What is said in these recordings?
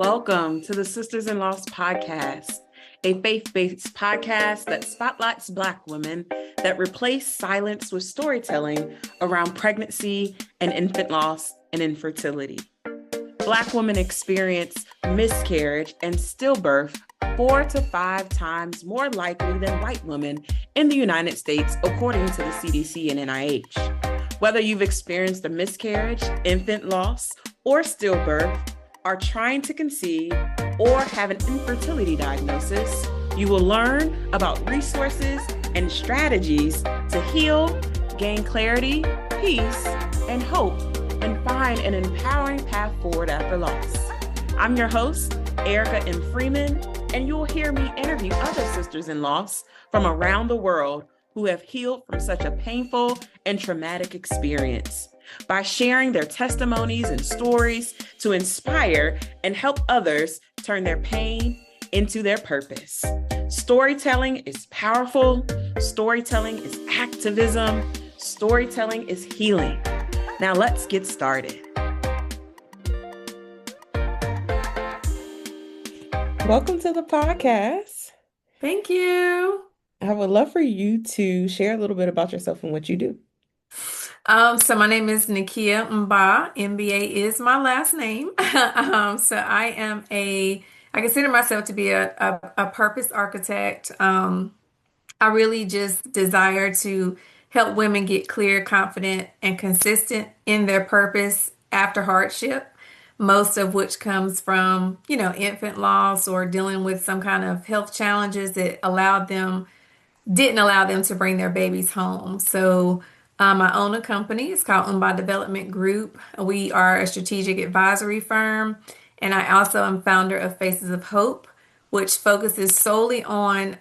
Welcome to the Sisters in Loss podcast, a faith-based podcast that spotlights Black women that replace silence with storytelling around pregnancy and infant loss and infertility. Black women experience miscarriage and stillbirth 4 to 5 times more likely than white women in the United States, according to the CDC and NIH. Whether you've experienced a miscarriage, infant loss, or stillbirth, are trying to conceive, or have an infertility diagnosis, you will learn about resources and strategies to heal, gain clarity, peace, and hope, and find an empowering path forward after loss. I'm your host, Erica M. Freeman, and you'll hear me interview other sisters in loss from around the world who have healed from such a painful and traumatic experience by sharing their testimonies and stories to inspire and help others turn their pain into their purpose. Storytelling is powerful. Storytelling is activism. Storytelling is healing. Now let's get started. Welcome to the podcast. Thank you. I would love for you to share a little bit about yourself and what you do. So my name is Nekia Mba. MBA is my last name. So I consider myself to be a purpose architect. I really just desire to help women get clear, confident, and consistent in their purpose after hardship, most of which comes from, infant loss or dealing with some kind of health challenges that didn't allow them to bring their babies home. So I own a company. It's called Mba Development Group. We are a strategic advisory firm. And I also am founder of Faces of Hope, which focuses solely on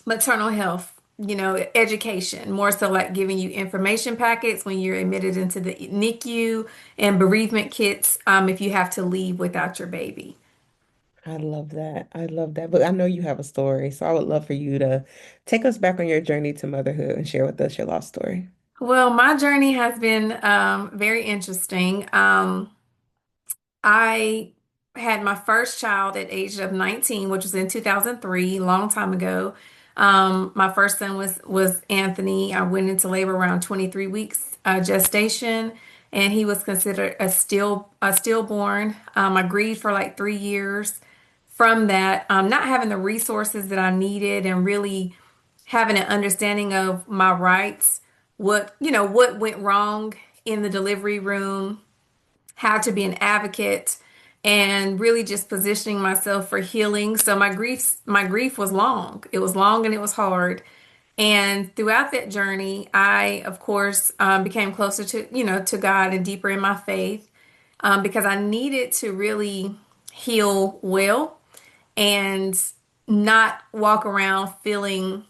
maternal health, education, more so like giving you information packets when you're admitted into the NICU and bereavement kits if you have to leave without your baby. I love that. I love that. But I know you have a story, so I would love for you to take us back on your journey to motherhood and share with us your lost story. Well, my journey has been very interesting. I had my first child at age of 19, which was in 2003, long time ago. My first son was Anthony. I went into labor around 23 weeks gestation, and he was considered a stillborn. I grieved for like 3 years from that, not having the resources that I needed and really having an understanding of my rights, what went wrong in the delivery room, how to be an advocate, and really just positioning myself for healing. So my grief was long. It was long and it was hard. And throughout that journey, I, of course, became closer to God and deeper in my faith, because I needed to really heal well and not walk around feeling,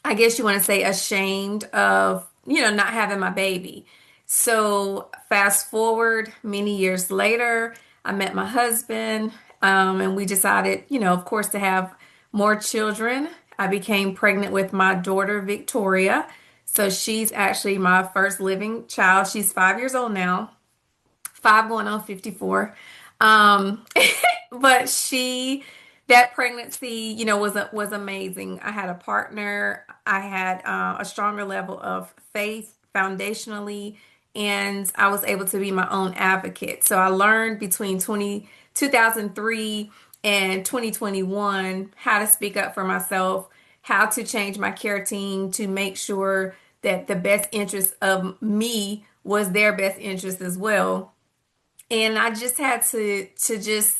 I guess you want to say, ashamed of, not having my baby. So fast forward many years later, I met my husband, and we decided, of course, to have more children. I became pregnant with my daughter, Victoria. So she's actually my first living child. She's 5 years old now, five going on 54. Um, but that pregnancy, was amazing. I had a partner. I had a stronger level of faith foundationally, and I was able to be my own advocate. So I learned between 2003 and 2021 how to speak up for myself, how to change my care team to make sure that the best interest of me was their best interest as well. And I just had to just,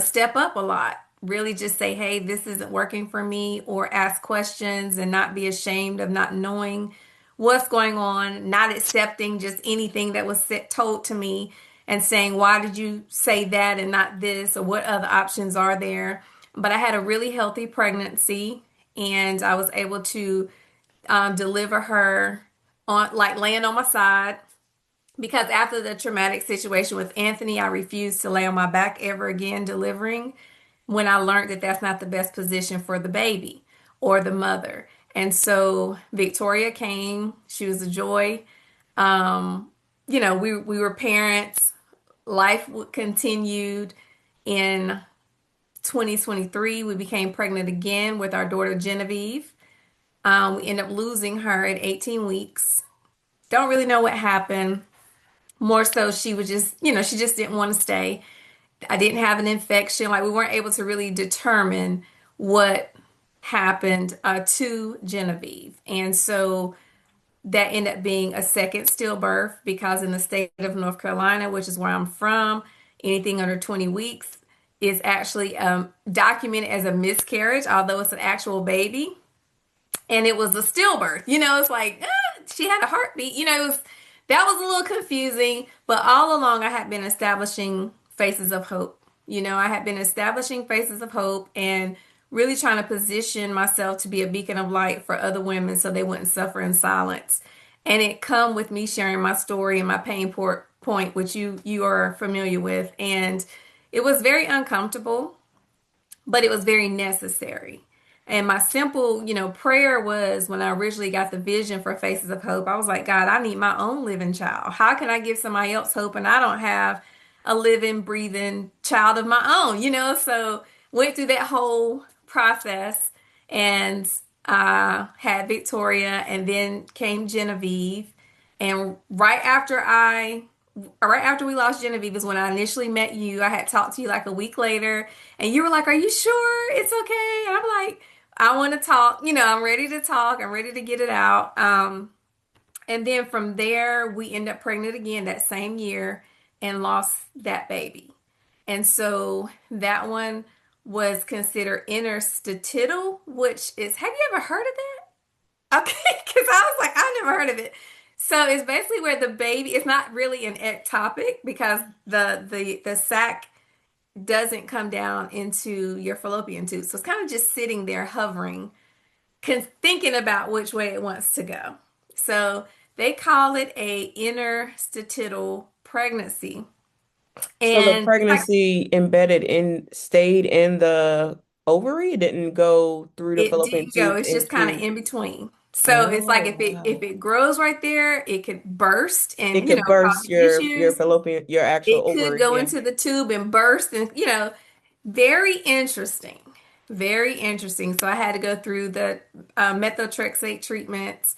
step up a lot. Really just say, hey, this isn't working for me, or ask questions and not be ashamed of not knowing what's going on, not accepting just anything that was told to me and saying, why did you say that and not this, or what other options are there? But I had a really healthy pregnancy, and I was able to deliver her on, like, laying on my side. Because after the traumatic situation with Anthony, I refused to lay on my back ever again delivering, when I learned that that's not the best position for the baby or the mother. And so Victoria came. She was a joy. We were parents. Life continued. In 2023, we became pregnant again with our daughter Genevieve. We ended up losing her at 18 weeks. Don't really know what happened. More so, she was just, she just didn't want to stay. I didn't have an infection. Like, we weren't able to really determine what happened to Genevieve. And so that ended up being a second stillbirth because in the state of North Carolina, which is where I'm from, anything under 20 weeks is actually documented as a miscarriage, although it's an actual baby. And it was a stillbirth. It's like she had a heartbeat. That was a little confusing, but all along I had been establishing faces of hope. I had been establishing faces of hope and really trying to position myself to be a beacon of light for other women so they wouldn't suffer in silence. And it come with me sharing my story and my point, which you are familiar with, and it was very uncomfortable, but it was very necessary. And my simple, prayer was when I originally got the vision for Faces of Hope, I was like, God, I need my own living child. How can I give somebody else hope and I don't have a living, breathing child of my own, So went through that whole process and had Victoria and then came Genevieve. And right after we lost Genevieve is when I initially met you. I had talked to you like a week later, and you were like, "Are you sure it's okay?" And I'm like, "I want to talk. I'm ready to talk. I'm ready to get it out." And then from there, we ended up pregnant again that same year and lost that baby. And so that one was considered interstitial, which is, have you ever heard of that? Okay, because I was like, I never heard of it. So it's basically where the baby, it's not really an ectopic because the sac doesn't come down into your fallopian tube. So it's kind of just sitting there hovering, thinking about which way it wants to go. So they call it a interstitial pregnancy. So the And pregnancy stayed in the ovary. It didn't go through the it fallopian didn't go. tube It's just kind of into. in between. So it's like Oh, if it grows right there, it could burst it and could cause burst your issues. fallopian, your actual It could ovary. go Yeah. into the tube and burst and very interesting. Very interesting. So I had to go through the methotrexate treatments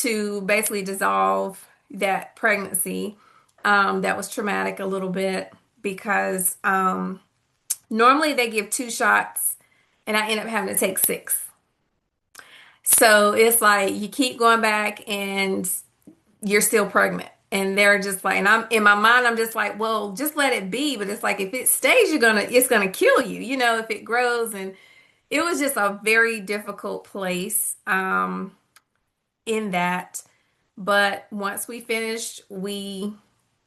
to basically dissolve that pregnancy. That was traumatic a little bit because normally they give 2 shots and I end up having to take 6. So it's like you keep going back and you're still pregnant. And they're just like, and I'm in my mind, I'm just like, well, just let it be. But it's like if it stays, it's gonna kill you, if it grows. And it was just a very difficult place in that. But once we finished, we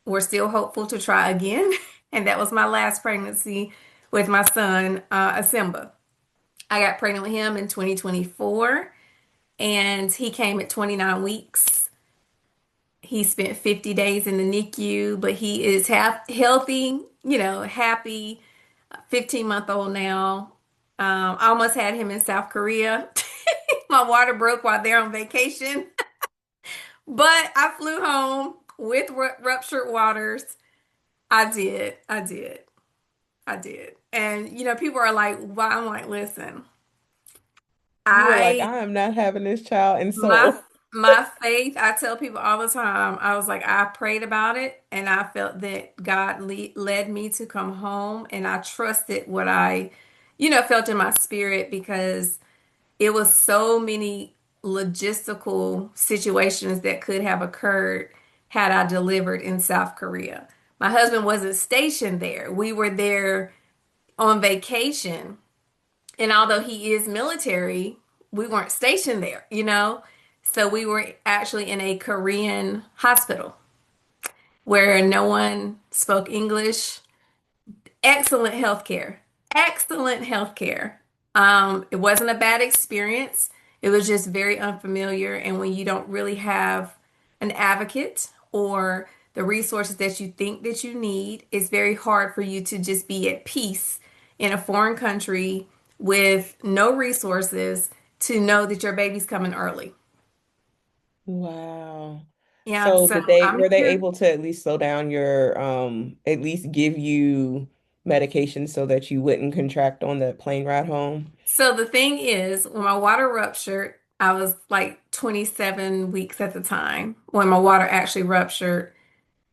were still hopeful to try again. And that was my last pregnancy with my son, Asimba. I got pregnant with him in 2024, and he came at 29 weeks. He spent 50 days in the NICU, but he is half healthy, happy, 15-month-old now. I almost had him in South Korea. My water broke while they're on vacation, but I flew home with ruptured waters. I did. I did. I did. And, people are like, why? I'm like, listen, You were like, I I am not having this child. And My so, my faith, I tell people all the time, I was like, I prayed about it and I felt that God led me to come home and I trusted what I, felt in my spirit because it was so many logistical situations that could have occurred had I delivered in South Korea. My husband wasn't stationed there. We were there on vacation. And although he is military, we weren't stationed there. So we were actually in a Korean hospital where no one spoke English. Excellent healthcare. Excellent healthcare. It wasn't a bad experience. It was just very unfamiliar. And when you don't really have an advocate or the resources that you think that you need, it's very hard for you to just be at peace in a foreign country with no resources to know that your baby's coming early. wow. Yeah, So so did they I'm were they here. able to at least slow down your at least give you medication so that you wouldn't contract on the plane ride home? So the thing is, when my water ruptured, I was like 27 weeks at the time. When my water actually ruptured,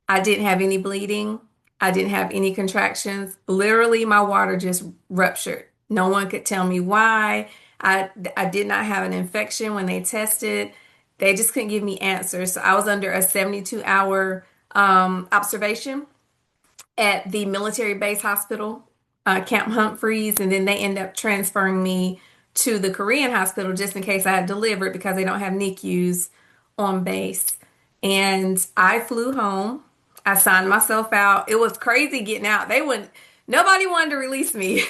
I didn't have any bleeding. I didn't have any contractions. Literally, my water just ruptured. No one could tell me why. I did not have an infection when they tested. They just couldn't give me answers. So I was under a 72-hour observation at the military base hospital, Camp Humphreys, and then they end up transferring me to the Korean hospital just in case I had delivered because they don't have NICUs on base. And I flew home. I signed myself out. It was crazy getting out. Nobody wanted to release me.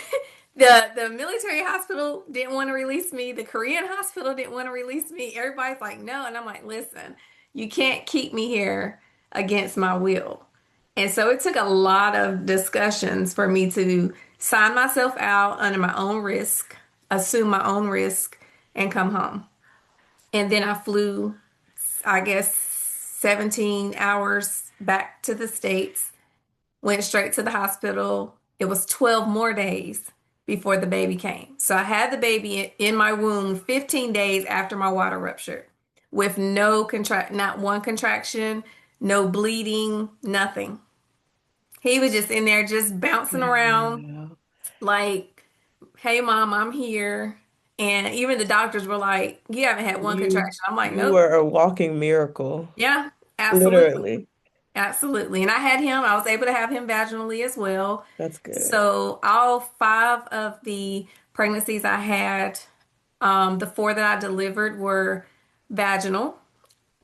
The military hospital didn't want to release me. The Korean hospital didn't want to release me. Everybody's like, no. And I'm like, listen, you can't keep me here against my will. And so it took a lot of discussions for me to sign myself out under my own risk, assume my own risk, and come home. And then I flew, I guess, 17 hours back to the States, went straight to the hospital. It was 12 more days before the baby came. So I had the baby in my womb 15 days after my water ruptured with not one contraction, no bleeding, nothing. He was just in there just bouncing around Wow. like, hey mom, I'm here. And even the doctors were like, you haven't had one You contraction. I'm like, you nope. were a walking miracle, Yeah, absolutely. literally. Absolutely. And I had him, I was able to have him vaginally as well. That's good. So all five of the pregnancies I had, the four that I delivered were vaginal.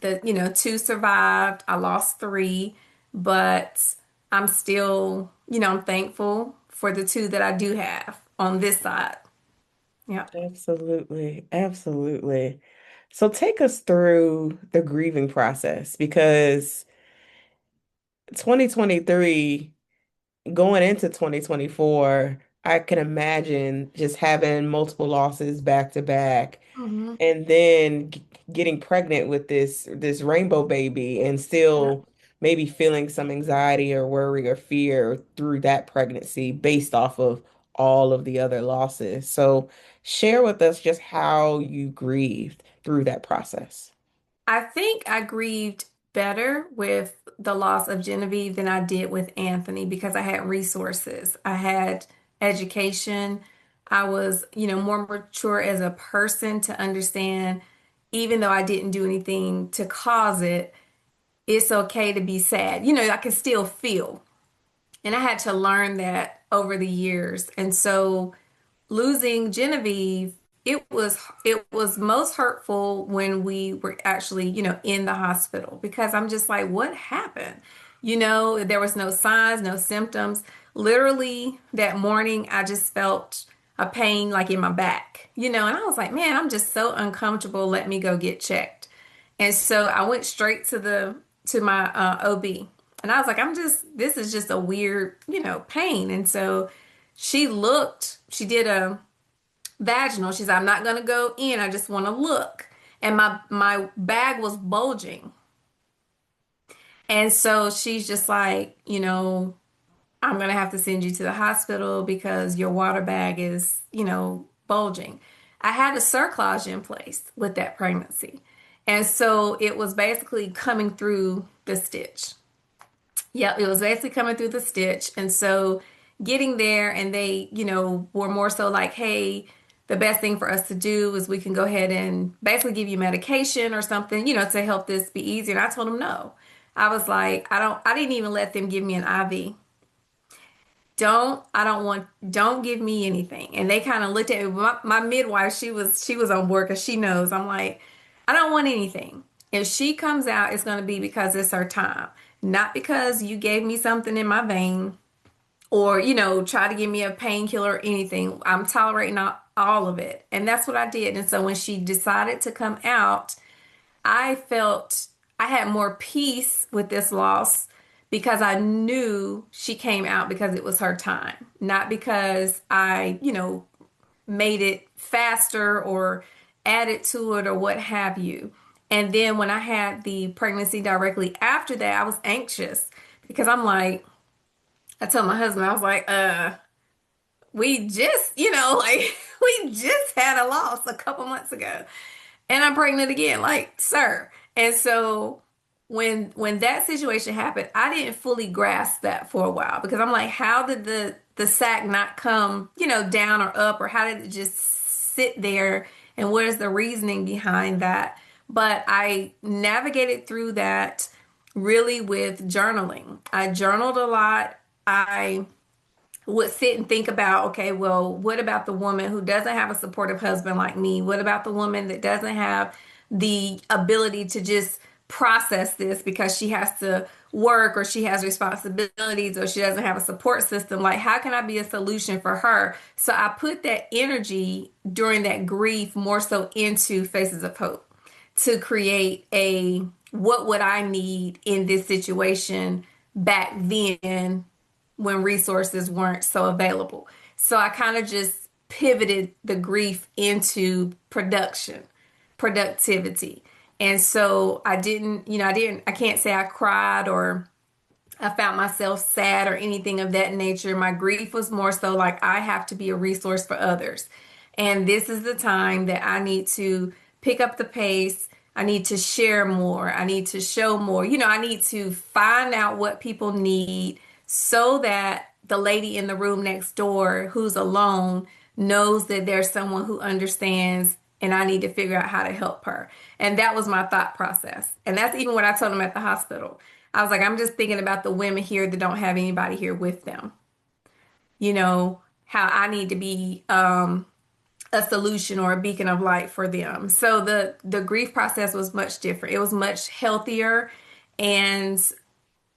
Two survived. I lost three, but I'm still, I'm thankful for the two that I do have on this side. Yeah. Absolutely. Absolutely. So take us through the grieving process because 2023 going into 2024, I can imagine just having multiple losses back to back Hmm. and then getting pregnant with this rainbow baby and Yeah. still maybe feeling some anxiety or worry or fear through that pregnancy based off of all of the other losses. So share with us just how you grieved through that process. I think I grieved better with the loss of Genevieve than I did with Anthony because I had resources. I had education. I was, more mature as a person to understand, even though I didn't do anything to cause it, it's okay to be sad. I can still feel. And I had to learn that over the years. And so losing Genevieve, it was most hurtful when we were actually, in the hospital because I'm just like, what happened? There was no signs, no symptoms. Literally that morning, I just felt a pain like in my back, and I was like, man, I'm just so uncomfortable. Let me go get checked. And so I went straight to my OB, and I was like, this is just a weird, pain. And so she did a vaginal. She said, I'm not going to go in. I just want to look. And my bag was bulging. And so she's just like, I'm going to have to send you to the hospital because your water bag is, bulging. I had a cerclage in place with that pregnancy. And so it was basically coming through the stitch. Yep, it was basically coming through the stitch. And so getting there, and they, were more so like, hey, the best thing for us to do is we can go ahead and basically give you medication or something, to help this be easier. And I told them no. I was like, I didn't even let them give me an IV. Don't give me anything. And they kind of looked at me. My midwife, she was on board because she knows. I'm like, I don't want anything. If she comes out, it's going to be because it's her time, not because you gave me something in my vein or, try to give me a painkiller or anything. I'm tolerating all of it. And that's what I did. And so when she decided to come out, I felt I had more peace with this loss because I knew she came out because it was her time, not because I, made it faster or added to it or what have you. And then when I had the pregnancy directly after that, I was anxious because I'm like, I told my husband, I was like, we just, like we just had a loss a couple months ago and I'm pregnant again, like, sir. And so when that situation happened, I didn't fully grasp that for a while because I'm like, how did the sack not come, down or up, or how did it just sit there? And what is the reasoning behind that? But I navigated through that really with journaling. I journaled a lot. I would sit and think about, okay, well, what about the woman who doesn't have a supportive husband like me? What about the woman that doesn't have the ability to just process this because she has to work or she has responsibilities or she doesn't have a support system? Like, how can I be a solution for her? So I put that energy during that grief more so into Faces of Hope to create a what would I need in this situation back then when resources weren't so available. So I kind of just pivoted the grief into productivity. And so I can't say I cried or I found myself sad or anything of that nature. My grief was more so like I have to be a resource for others. And this is the time that I need to pick up the pace. I need to share more. I need to show more. I need to find out what people need so that the lady in the room next door who's alone knows that there's someone who understands and I need to figure out how to help her. And that was my thought process. And that's even what I told them at the hospital. I was like, I'm just thinking about the women here that don't have anybody here with them. How I need to be a solution or a beacon of light for them. So the grief process was much different. It was much healthier, and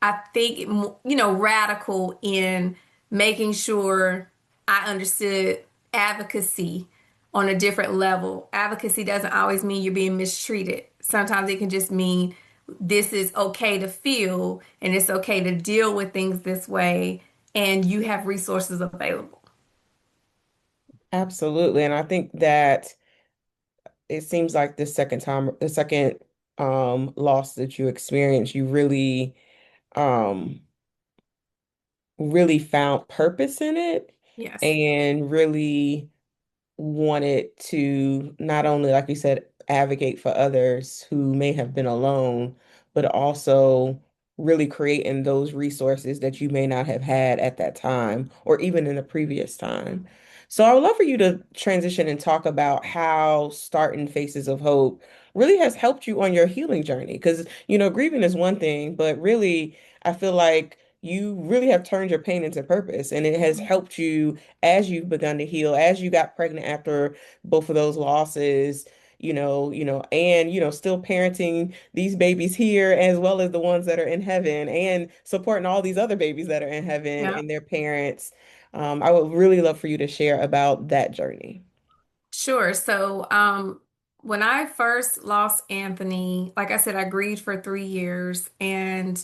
I think, radical in making sure I understood advocacy on a different level. Advocacy doesn't always mean you're being mistreated. Sometimes it can just mean this is okay to feel and it's okay to deal with things this way, and you have resources available. Absolutely. And I think that it seems like the second loss that you experienced, you um really found purpose in it Yes. and really wanted to not only, like you said, advocate for others who may have been alone, but also really creating those resources that you may not have had at that time or even in the previous time. So I would love for you to transition and talk about how starting Faces of Hope really has helped you on your healing journey. Because, grieving is one thing, but really, I feel like you really have turned your pain into purpose and it has helped you as you've begun to heal, as you got pregnant after both of those losses, and still parenting these babies here as well as the ones that are in heaven and supporting all these other babies that are in heaven Yeah. and their parents. I would really love for you to share about that journey. Sure. So, when I first lost Anthony, like I said, I grieved for 3 years and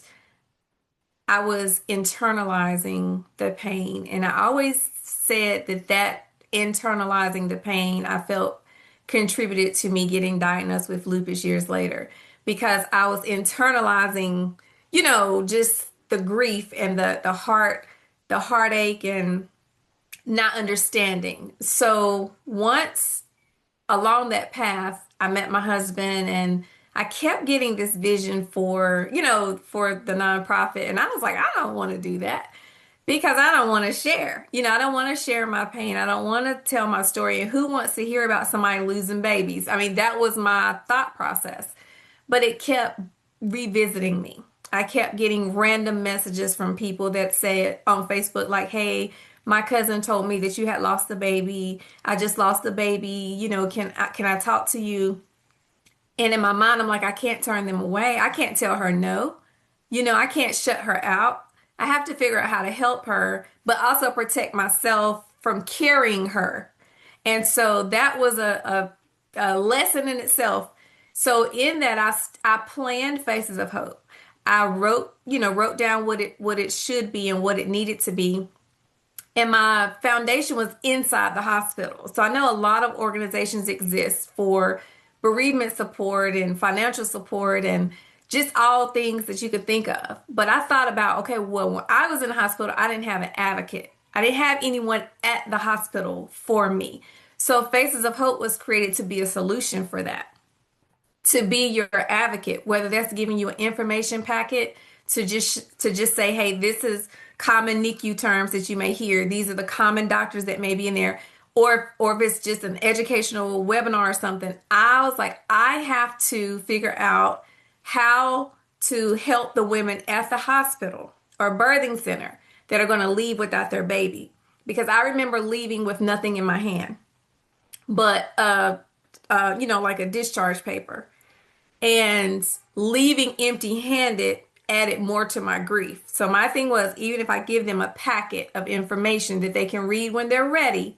I was internalizing the pain. And I always said that internalizing the pain I felt contributed to me getting diagnosed with lupus years later because I was internalizing, just the grief and the heartache and not understanding. So once along that path, I met my husband and I kept getting this vision for the nonprofit. And I was like, I don't want to do that because I don't want to share. I don't want to share my pain. I don't want to tell my story. And who wants to hear about somebody losing babies? I mean, that was my thought process. But it kept revisiting me. I kept getting random messages from people that said on Facebook, like, hey, my cousin told me that you had lost a baby. I just lost a baby. Can I talk to you? And in my mind, I'm like, I can't turn them away. I can't tell her no. I can't shut her out. I have to figure out how to help her, but also protect myself from carrying her. And so that was a lesson in itself. So in that, I planned Faces of Hope. I wrote down what it should be and what it needed to be. And my foundation was inside the hospital. So I know a lot of organizations exist for bereavement support and financial support and just all things that you could think of. But I thought about, okay, well, when I was in the hospital, I didn't have an advocate. I didn't have anyone at the hospital for me. So Faces of Hope was created to be a solution for that, to be your advocate, whether that's giving you an information packet to just say, hey, this is common NICU terms that you may hear. These are the common doctors that may be in there. Or if it's just an educational webinar or something, I was like, I have to figure out how to help the women at the hospital or birthing center that are going to leave without their baby. Because I remember leaving with nothing in my hand, but like a discharge paper, and leaving empty-handed added more to my grief. So my thing was, even if I give them a packet of information that they can read when they're ready,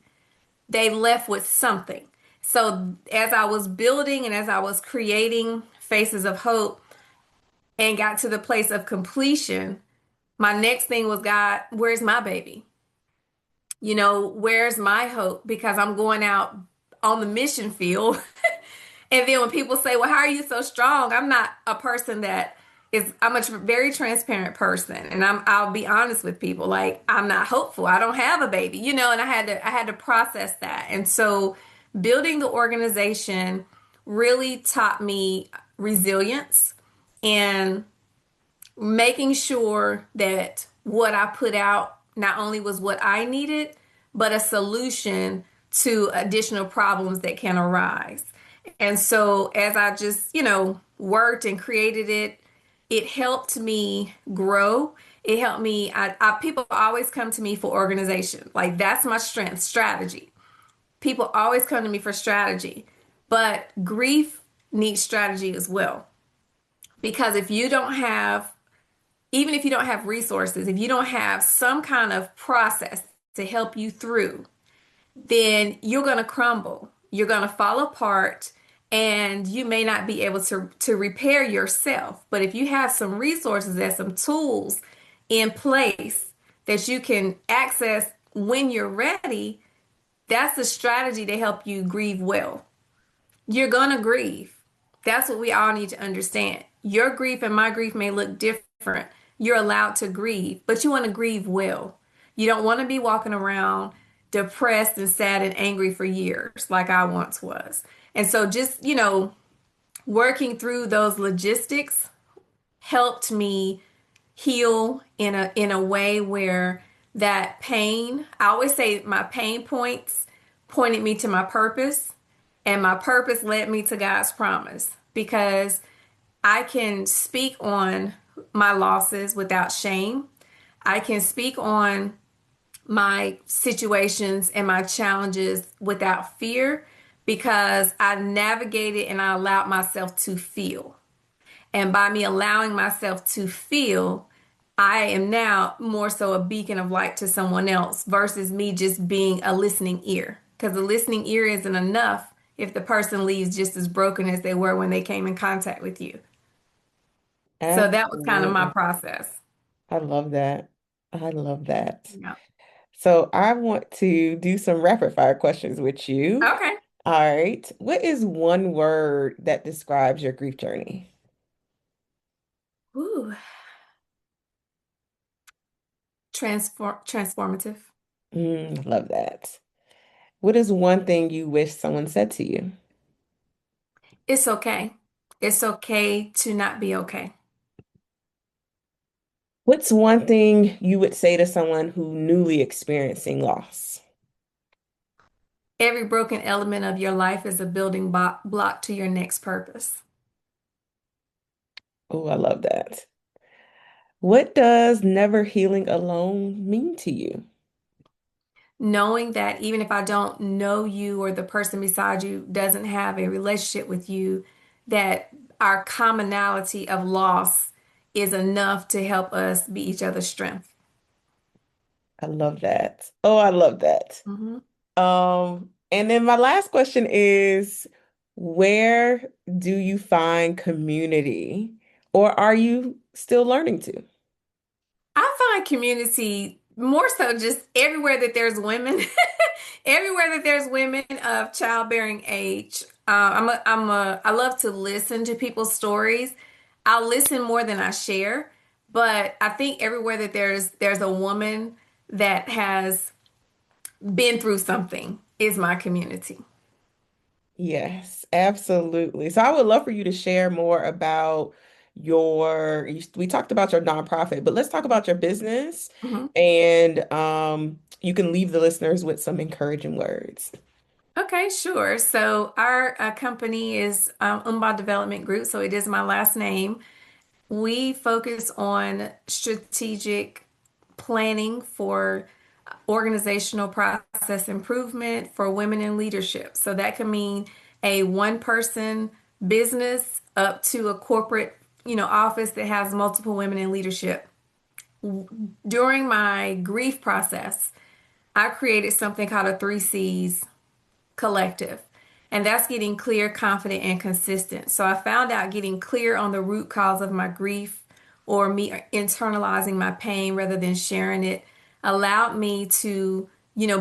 they left with something. So as I was building and as I was creating Faces of Hope and got to the place of completion, my next thing was, God, where's my baby? Where's my hope? Because I'm going out on the mission field. And then when people say, well, how are you so strong? I'm not a person I'm a very transparent person. And I'll be honest with people. Like, I'm not hopeful. I don't have a baby, and I had to process that. And so building the organization really taught me resilience and making sure that what I put out not only was what I needed, but a solution to additional problems that can arise. And so as I just, worked and created it, it helped me grow. It helped me. People always come to me for organization. Like, that's my strength, strategy. People always come to me for strategy, but grief needs strategy as well. Because even if you don't have resources, if you don't have some kind of process to help you through, then you're going to crumble. You're going to fall apart, and you may not be able to repair yourself. But if you have some resources and some tools in place that you can access when you're ready, that's a strategy to help you grieve well. You're going to grieve. That's what we all need to understand. Your grief and my grief may look different. You're allowed to grieve, but you want to grieve well. You don't want to be walking around depressed and sad and angry for years like I once was. And so just, working through those logistics helped me heal in a way where that pain, I always say my pain points pointed me to my purpose, and my purpose led me to God's promise, because I can speak on my losses without shame. I can speak on my situations and my challenges without fear, because I navigated and I allowed myself to feel. And by me allowing myself to feel, I am now more so a beacon of light to someone else versus me just being a listening ear. Because the listening ear isn't enough if the person leaves just as broken as they were when they came in contact with you. So that was kind of my Absolutely. process. I love that. I love that. Yeah. So I want to do some rapid fire questions with you. Okay. All right. What is one word that describes your grief journey? Ooh. Transformative. Love that. What is one thing you wish someone said to you? It's okay. It's okay to not be okay. What's one thing you would say to someone who newly experiencing loss? Every broken element of your life is a building block to your next purpose. Oh, I love that. What does never healing alone mean to you? Knowing that even if I don't know you or the person beside you doesn't have a relationship with you, that our commonality of loss is enough to help us be each other's strength. I love that. Oh, I love that. hmm And then my last question is, where do you find community, or are you still learning to? I find community more so just everywhere that there's women, everywhere that there's women of childbearing age. I love to listen to people's stories. I'll listen more than I share, but I think everywhere that there's a woman that has been through something is my community. Yes, absolutely. So I would love for you to share more about we talked about your nonprofit, but let's talk about your business Mhm. and you can leave the listeners with some encouraging words. Okay, sure. So our company is Mba Development Group, so it is my last name. We focus on strategic planning for organizational process improvement for women in leadership. So that can mean a one person business up to a corporate, office that has multiple women in leadership. During my grief process, I created something called a 3Cs collective. And that's getting clear, confident, and consistent. So I found out getting clear on the root cause of my grief or me internalizing my pain rather than sharing it allowed me to,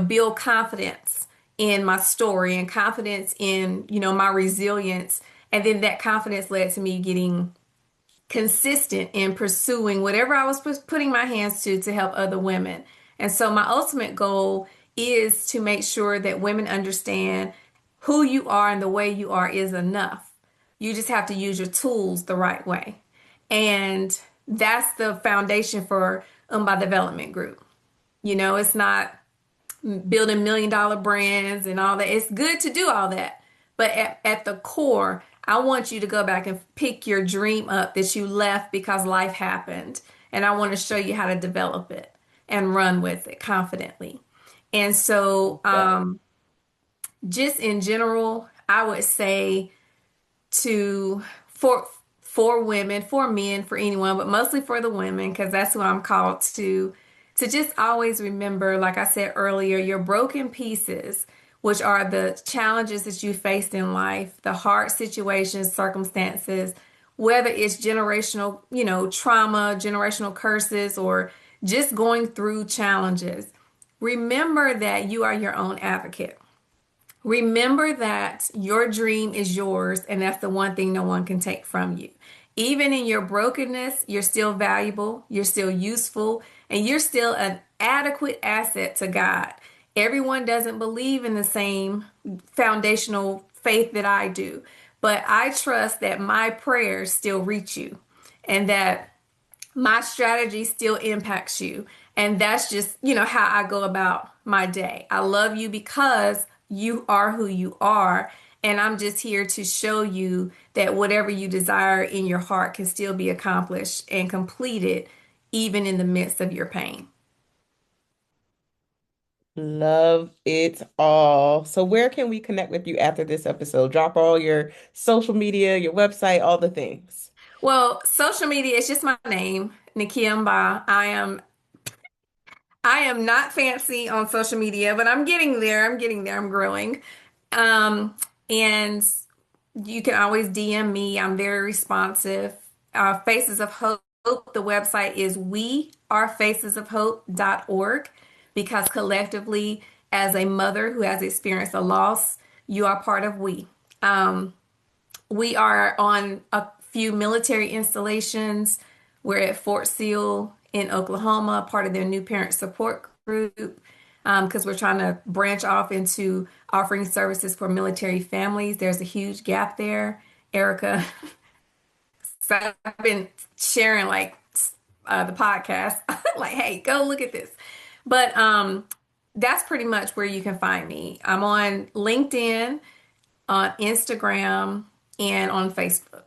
build confidence in my story and confidence in, my resilience. And then that confidence led to me getting consistent in pursuing whatever I was putting my hands to help other women. And so my ultimate goal is to make sure that women understand who you are and the way you are is enough. You just have to use your tools the right way. And that's the foundation for Umba Development Group. It's not building $1 million brands and all that. It's good to do all that. But at the core, I want you to go back and pick your dream up that you left because life happened. And I want to show you how to develop it and run with it confidently. And so, just in general, I would say to for women, for men, for anyone, but mostly for the women, because that's who I'm called to just always remember, like I said earlier, your broken pieces, which are the challenges that you faced in life, the hard situations, circumstances, whether it's generational, trauma, generational curses, or just going through challenges. Remember that you are your own advocate. Remember that your dream is yours, and that's the one thing no one can take from you. Even in your brokenness, you're still valuable, you're still useful, and you're still an adequate asset to God. Everyone doesn't believe in the same foundational faith that I do, but I trust that my prayers still reach you and that my strategy still impacts you. And that's just, how I go about my day. I love you because you are who you are. And I'm just here to show you that whatever you desire in your heart can still be accomplished and completed, even in the midst of your pain. Love it all. So where can we connect with you after this episode? Drop all your social media, your website, all the things. Well, social media is just my name, Nekia Mba. I am not fancy on social media, but I'm getting there. I'm getting there. I'm growing. And you can always DM me. I'm very responsive. Faces of Hope, the website is wearefacesofhope.org because collectively, as a mother who has experienced a loss, you are part of we. We are on a few military installations. We're at Fort Sill in Oklahoma, part of their new parent support group, because we're trying to branch off into offering services for military families. There's a huge gap there, Erica. So I've been sharing the podcast, like, hey, go look at this. But that's pretty much where you can find me. I'm on LinkedIn, on Instagram, and on Facebook.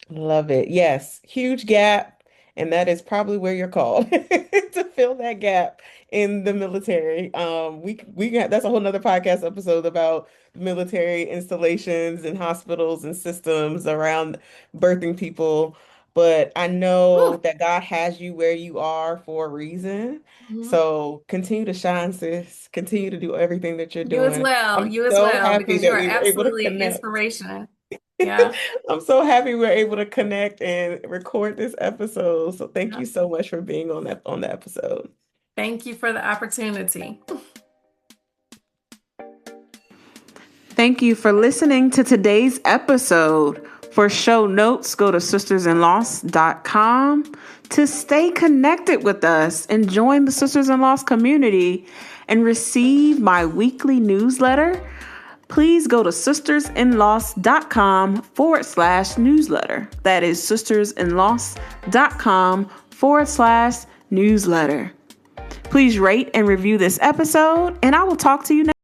Love it. Yes, huge gap. And that is probably where you're called to fill that gap in the military. We got that's a whole nother podcast episode about military installations and hospitals and systems around birthing people. But I know Whew. that God has you where you are for a reason. Mhm. So continue to shine, sis. Continue to do everything that you're You as doing. well. I'm You as so well, happy because you that are we were able to absolutely an connect. inspiration. Yeah. I'm so happy we're able to connect and record this episode. So thank Yeah. you so much for being on the episode. Thank you for the opportunity. Thank you for listening to today's episode. For show notes, go to sistersinloss.com to stay connected with us and join the Sisters in Loss community and receive my weekly newsletter. Please go to sistersinloss.com/newsletter. That is sistersinloss.com/newsletter. Please rate and review this episode, and I will talk to you next.